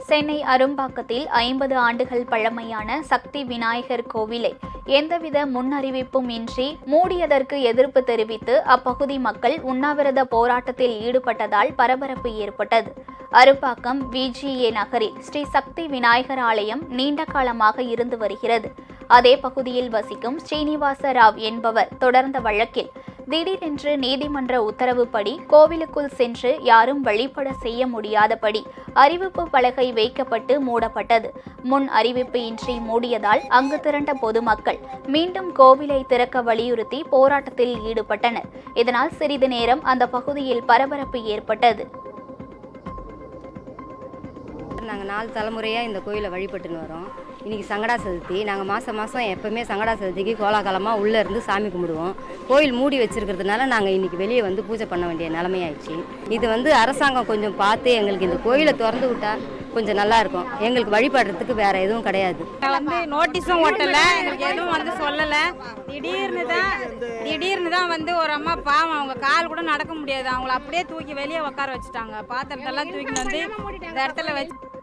சென்னை அரும்பாக்கத்தில் 50 ஆண்டுகள் பழமையான சக்தி விநாயகர் கோவிலை எந்தவித முன்னறிவிப்பும் இன்றி மூடியதற்கு எதிர்ப்பு தெரிவித்து அப்பகுதி மக்கள் உண்ணாவிரத போராட்டத்தில் ஈடுபட்டதால் பரபரப்பு ஏற்பட்டது. அரும்பாக்கம் VGA நகரில் ஸ்ரீ சக்தி விநாயகர் ஆலயம் நீண்ட காலமாக இருந்து வருகிறது. அதே பகுதியில் வசிக்கும் ஸ்ரீனிவாச ராவ் என்பவர் தொடர்ந்த வழக்கில் திடீரென்று நீதிமன்ற உத்தரவுப்படி கோவிலுக்குள் சென்று யாரும் வழிபட செய்ய முடியாதபடி அறிவிப்பு பலகை வைக்கப்பட்டு மூடப்பட்டது. முன் அறிவிப்பு இன்றி மூடியதால் அங்கு திரண்ட பொதுமக்கள் மீண்டும் கோவிலை திறக்க வலியுறுத்தி போராட்டத்தில் ஈடுபட்டனர். இதனால் சிறிது நேரம் அந்த பகுதியில் பரபரப்பு ஏற்பட்டது. நாங்கள் 4 தலைமுறையாக இந்த கோயிலை வழிபட்டுன்னு வரோம். இன்றைக்கி சங்கடா சதுர்த்தி. நாங்கள் மாதம் எப்போவுமே சங்கடா சதுர்த்திக்கு கோலாகலமாக உள்ளே இருந்து சாமி கும்பிடுவோம். கோயில் மூடி வச்சுருக்கிறதுனால நாங்கள் இன்றைக்கி வெளியே வந்து பூஜை பண்ண வேண்டிய நிலைமையாயிடுச்சு. இது அரசாங்கம் கொஞ்சம் பார்த்து எங்களுக்கு இந்த கோயிலை திறந்து விட்டால் கொஞ்சம் நல்லா இருக்கும். எங்களுக்கு வழிபடுறதுக்கு வேறு எதுவும் கிடையாது. நோட்டீஸும் ஓட்டலை, எங்களுக்கு எதுவும் சொல்லலை. திடீர்னு தான் ஒரு அம்மா பாவம், அவங்க கால் கூட நடக்க முடியாது, அவங்கள அப்படியே தூக்கி வெளியே உட்கார வச்சுட்டாங்க. பாத்திரத்தெல்லாம் தூக்கி வந்து இந்த இடத்துல வச்சு